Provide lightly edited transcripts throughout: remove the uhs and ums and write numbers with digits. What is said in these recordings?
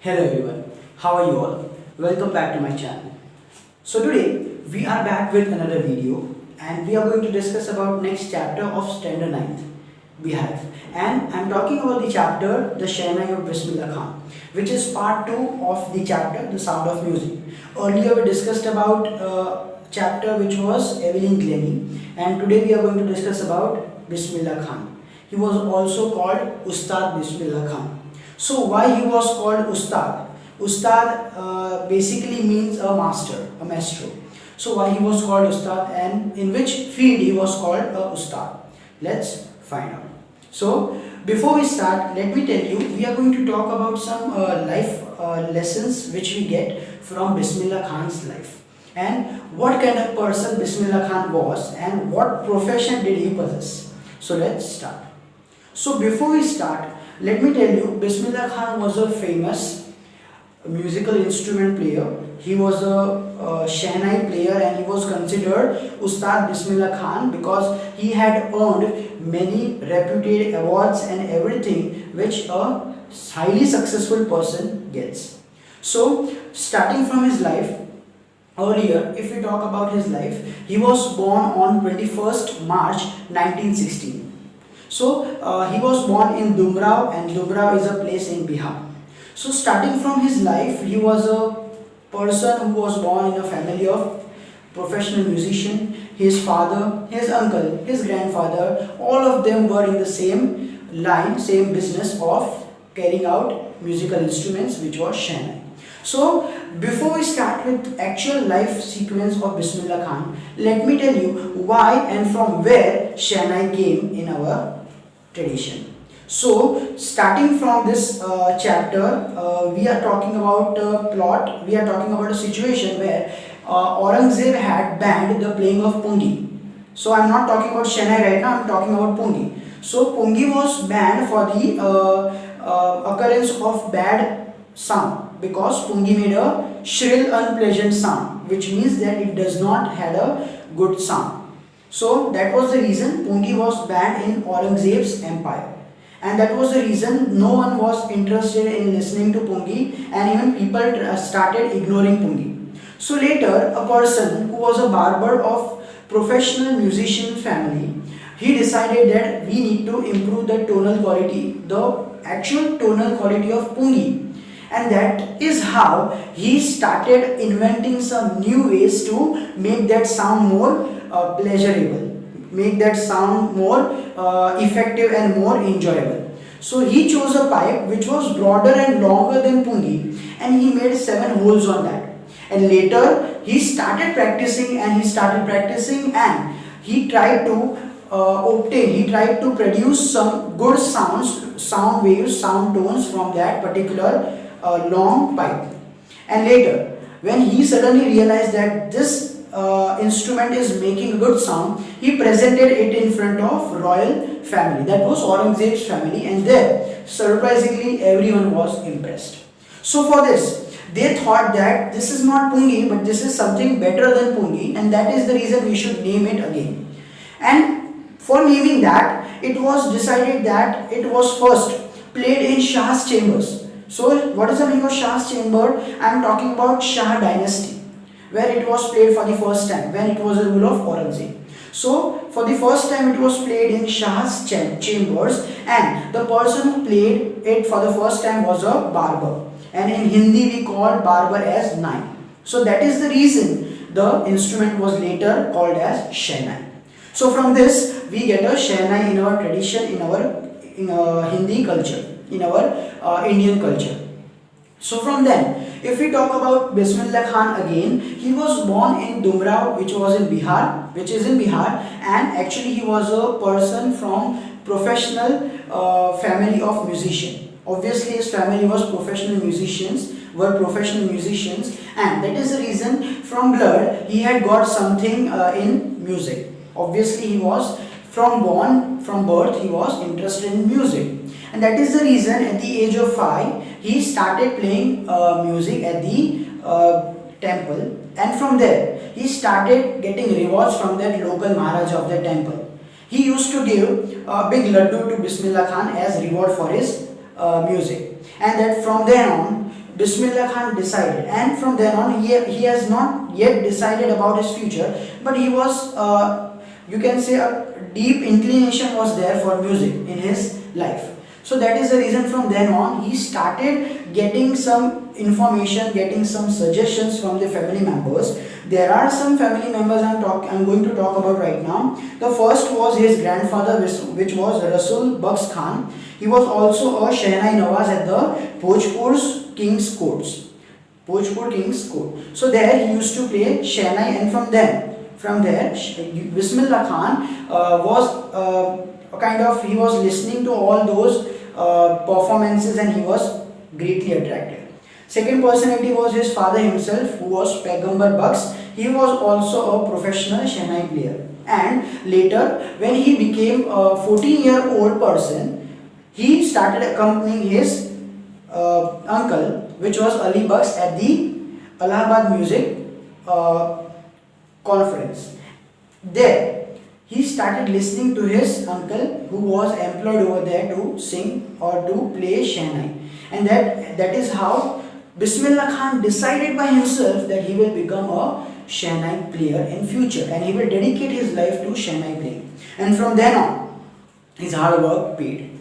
Hello everyone, how are you all? Welcome back to my channel. So today we are back with another video and we are going to discuss about next chapter of standard 9th, Beehive. And I am talking about the chapter The Shehnai of Bismillah Khan, which is part 2 of the chapter The Sound of Music. Earlier we discussed about chapter which was Evelyn Glennie, and today we are going to discuss about Bismillah Khan. He was also called Ustad Bismillah Khan. So why he was called Ustad? Ustad basically means a master, a maestro. So why he was called Ustad and in which field he was called Ustad? Let's find out. So before we start, let me tell you, we are going to talk about some life lessons which we get from Bismillah Khan's life. And what kind of person Bismillah Khan was and what profession did he possess. So let's start. So before we start, let me tell you, Bismillah Khan was a famous musical instrument player. He was a Shehnai player and he was considered Ustad Bismillah Khan because he had earned many reputed awards and everything which a highly successful person gets. So starting from his life, earlier if we talk about his life, he was born on 21st March 1916. So he was born in Dumrao, and Dumrao is a place in Bihar. So starting from his life, he was a person who was born in a family of professional musician. His father, his uncle, his grandfather, all of them were in the same line, same business of carrying out musical instruments, which was Shehnai. So before we start with actual life sequence of Bismillah Khan, let me tell you why and from where Shehnai came in our tradition. So starting from this chapter, we are talking about a plot, we are talking about a situation where Aurangzeb had banned the playing of pungi. So I am not talking about Shehnai right now, I am talking about pungi. So pungi was banned for the occurrence of bad sound, because pungi made a shrill unpleasant sound, which means that it does not have a good sound. So that was the reason pungi was banned in Aurangzeb's empire, and that was the reason no one was interested in listening to pungi, and even people started ignoring pungi. So later a person who was a barber of professional musician family, he decided that we need to improve the tonal quality, the actual tonal quality of pungi. And that is how he started inventing some new ways to make that sound more pleasurable, make that sound more effective and more enjoyable. So he chose a pipe which was broader and longer than pungi, and he made 7 holes on that. And later he started practicing and he tried to produce some good sound waves, sound tones from that particular long pipe. And later, when he suddenly realized that this instrument is making a good sound, he presented it in front of royal family, that was Aurangzeb's family, and there surprisingly everyone was impressed. So for this, they thought that this is not pungi but this is something better than pungi, and that is the reason we should name it again. And for naming that, it was decided that it was first played in Shah's chambers. So what is the meaning of Shah's chamber? I am talking about Shah dynasty, where it was played for the first time when it was the rule of Aurangzeb. So for the first time it was played in Shah's chambers, and the person who played it for the first time was a barber, and in Hindi we call barber as Nai. So that is the reason the instrument was later called as Shehnai. So from this we get a Shehnai in our tradition, in our Hindi culture, in our Indian culture. So from then, if we talk about Bismillah Khan again, he was born in Dumrao, which is in Bihar, and actually he was a person from professional family of musician. Obviously his family was professional musicians, and that is the reason from blood he had got something in music. Obviously he was from birth he was interested in music. And that is the reason at the age of 5 he started playing music at the temple, and from there he started getting rewards from that local Maharaja of the temple. He used to give a big laddu to Bismillah Khan as reward for his music, and that from then on Bismillah Khan decided, and from then on he has not yet decided about his future, but he was you can say a deep inclination was there for music in his life. So that is the reason from then on he started getting some information, getting some suggestions from the family members. There are some family members I'm going to talk about right now. The first was his grandfather, which was Rasul Bucks Khan. He was also a Shehnai Nawaz at the Bhojpur's King's Courts. Bhojpur King's Court. So there he used to play Shehnai, and from there Bismillah Khan was he was listening to all those performances, and he was greatly attracted. Second personality was his father himself, who was Paigambar Bucks. He was also a professional Shehnai player, and later when he became a 14-year-old person, he started accompanying his uncle, which was Ali Bucks, at the Allahabad Music Conference. There he started listening to his uncle, who was employed over there to sing or to play Shehnai, and that is how Bismillah Khan decided by himself that he will become a Shehnai player in future, and he will dedicate his life to Shehnai playing. And from then on, his hard work paid.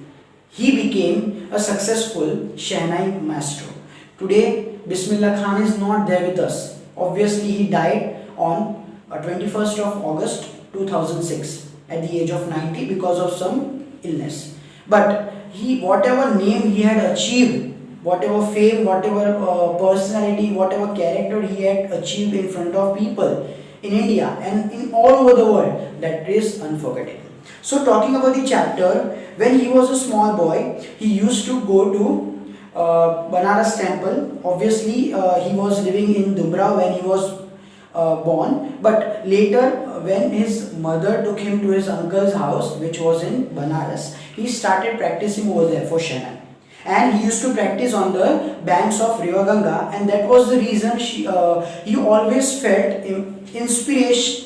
He became a successful Shehnai maestro. Today, Bismillah Khan is not there with us. Obviously, he died on 21st of August 2006 at the age of 90 because of some illness. But whatever name he had achieved, whatever fame, whatever personality, whatever character he had achieved in front of people in India and in all over the world, that is unforgettable. So talking about the chapter, when he was a small boy, he used to go to Banaras temple. Obviously, he was living in Dubra when he was born, but later when his mother took him to his uncle's house, which was in Banaras, he started practicing over there for Shehnai. And he used to practice on the banks of River Ganga, and that was the reason he always felt inspiration.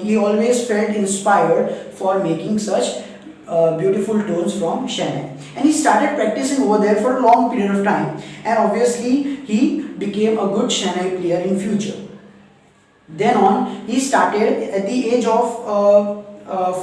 He always felt inspired for making such beautiful tones from Shehnai. And he started practicing over there for a long period of time, and obviously he became a good Shehnai player in future. Then on, he started at the age of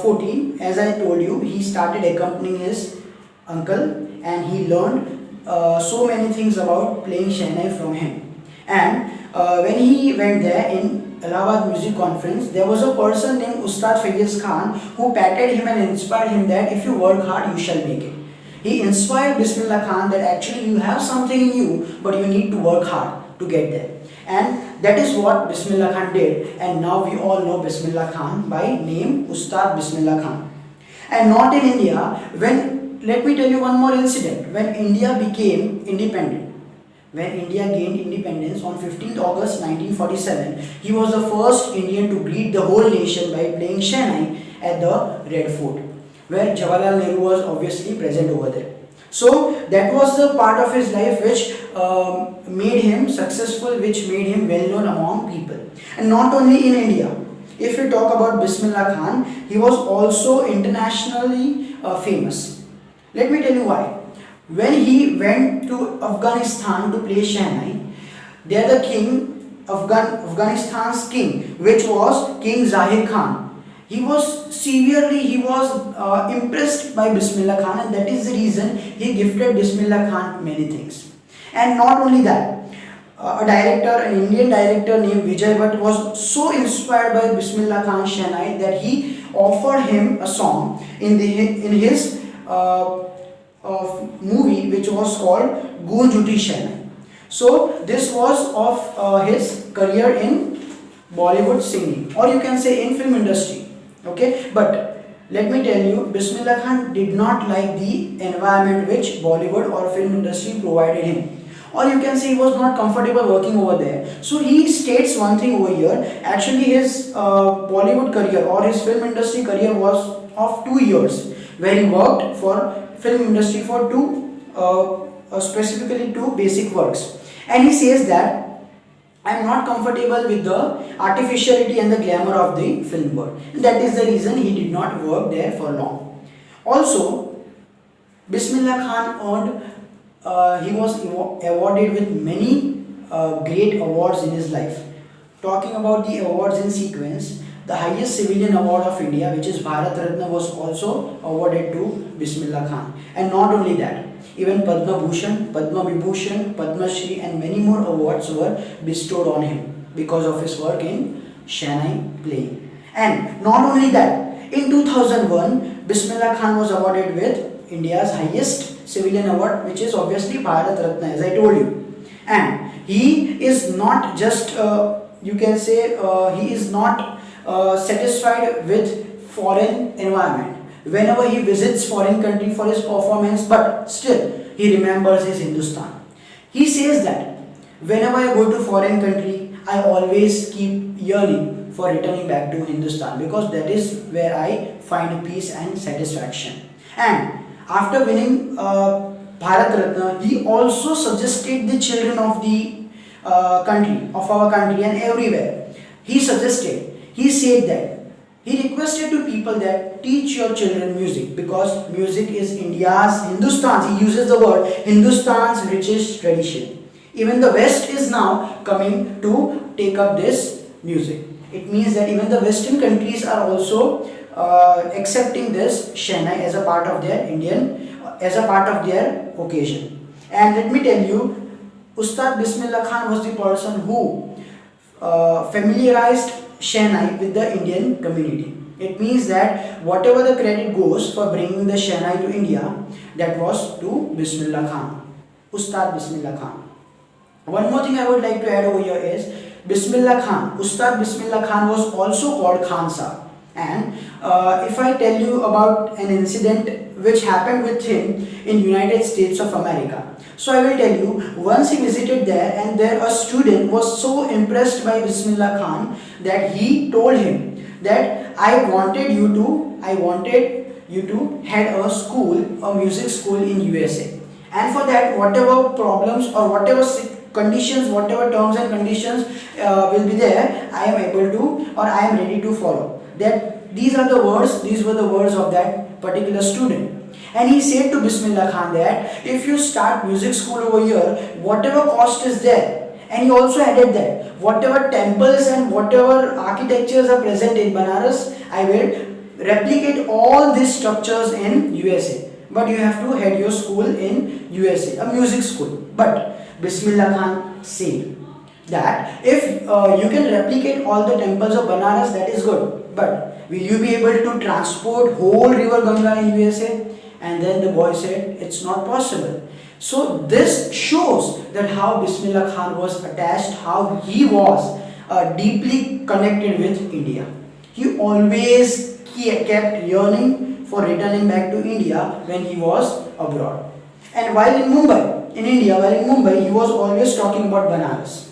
14, as I told you, he started accompanying his uncle, and he learned so many things about playing Shehnai from him. And when he went there in Allahabad Music Conference, there was a person named Ustad Faiz Khan who patted him and inspired him that if you work hard, you shall make it. He inspired Bismillah Khan that actually you have something in you, but you need to work hard to get there. And that is what Bismillah Khan did, and now we all know Bismillah Khan by name Ustad Bismillah Khan. And not in India, let me tell you one more incident. When India became independent, when India gained independence on 15th August 1947, he was the first Indian to greet the whole nation by playing Shehnai at the Red Fort, where Jawaharlal Nehru was obviously present over there. So that was the part of his life which made him successful, which made him well known among people. And not only in India. If we talk about Bismillah Khan, he was also internationally famous. Let me tell you why. When he went to Afghanistan to play Shehnai, there the king, Afghanistan's king, which was King Zahir Khan, he was impressed by Bismillah Khan, and that is the reason he gifted Bismillah Khan many things. And not only that, an Indian director named Vijay Bhatt was so inspired by Bismillah Khan Shehnai that he offered him a song in his movie, which was called Goonj Uthi Shehnai. So this was of his career in Bollywood singing, or you can say in film industry. Okay, but let me tell you, Bismillah Khan did not like the environment which Bollywood or film industry provided him, or you can say he was not comfortable working over there. So he states one thing over here. Actually, his Bollywood career or his film industry career was of 2 years, where he worked for film industry for specifically two basic works. And he says that I am not comfortable with the artificiality and the glamour of the film world. That is the reason he did not work there for long. Also, Bismillah Khan earned he was awarded with many great awards in his life. Talking about the awards in sequence, the highest civilian award of India, which is Bharat Ratna, was also awarded to Bismillah Khan. And not only that, even Padma Bhushan, Padma Vibhushan, Padma Shri and many more awards were bestowed on him because of his work in Shehnai playing. And not only that, in 2001, Bismillah Khan was awarded with India's highest civilian award, which is obviously Bharat Ratna, as I told you. And he is not just, you can say, he is not satisfied with foreign environment. Whenever he visits foreign country for his performance, but still he remembers his Hindustan. He says that whenever I go to foreign country, I always keep yearning for returning back to Hindustan, because that is where I find peace and satisfaction. And after winning Bharat Ratna, he also suggested the children of the country, of our country and everywhere. He said that he requested to people that teach your children music, because music is India's, Hindustan's, he uses the word Hindustan's richest tradition. Even the West is now coming to take up this music. It means that even the Western countries are also accepting this Shehnai as a part of their as a part of their occasion. And let me tell you, Ustad Bismillah Khan was the person who familiarized Shehnai with the Indian community. It means that whatever the credit goes for bringing the Shehnai to India, that was to Bismillah Khan, Ustad Bismillah Khan. One more thing I would like to add over here is Bismillah Khan, Ustad Bismillah Khan was also called Khan Sahib. And if I tell you about an incident which happened with him in United States of America, so I will tell you, once he visited there, and there a student was so impressed by Bismillah Khan that he told him that I wanted you to head a school, a music school in USA. And for that, whatever problems or whatever conditions, whatever terms and conditions will be there, I am able to, or I am ready to follow. That these were the words of that particular student. And he said to Bismillah Khan that if you start music school over here, whatever cost is there, and he also added that whatever temples and whatever architectures are present in Banaras, I will replicate all these structures in USA. But you have to head your school in USA, a music school. But Bismillah Khan said that if you can replicate all the temples of Banaras, that is good. But will you be able to transport whole river Ganga in USA? And then the boy said, it's not possible. So this shows that how Bismillah Khan was attached, how he was deeply connected with India. He always kept yearning for returning back to India when he was abroad. And while in Mumbai, he was always talking about Banaras.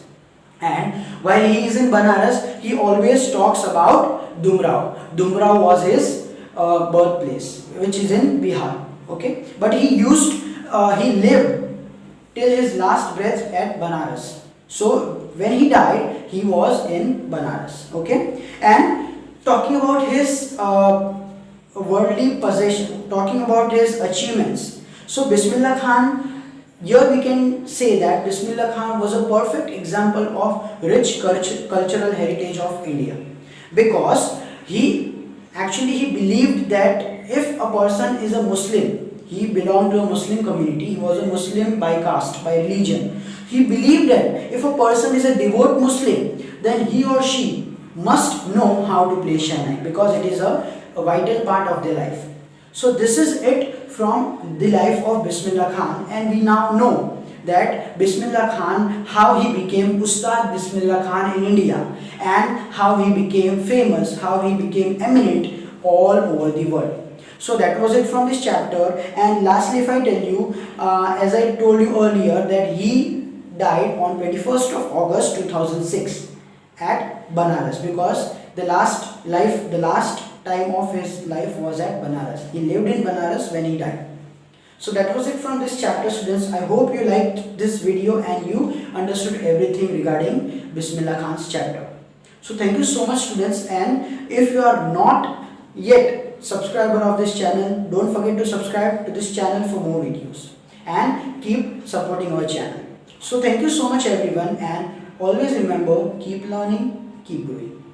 And while he is in Banaras, he always talks about Dumrao. Dumrao was his birthplace, which is in Bihar. Okay, but he lived till his last breath at Banaras. So when he died, he was in Banaras. Okay, and talking about his worldly possession, talking about his achievements. So Bismillah Khan, here we can say that Bismillah Khan was a perfect example of rich cultural heritage of India, because he believed that if a person is a Muslim, he belonged to a Muslim community, he was a Muslim by caste, by religion. He believed that if a person is a devout Muslim, then he or she must know how to play Shehnai, because it is a vital part of their life. So this is it from the life of Bismillah Khan, and we now know that Bismillah Khan, how he became Ustad Bismillah Khan in India, and how he became famous, how he became eminent all over the world. So that was it from this chapter. And lastly, if I tell you, as I told you earlier, that he died on 21st of August 2006 at Banaras, because the last time of his life was at Banaras. He lived in Banaras when he died. So that was it from this chapter, students. I hope you liked this video and you understood everything regarding Bismillah Khan's chapter. So thank you so much, students, and if you are not yet subscriber of this channel, don't forget to subscribe to this channel for more videos. and keep supporting our channel. So thank you so much everyone, and always remember, keep learning, keep growing.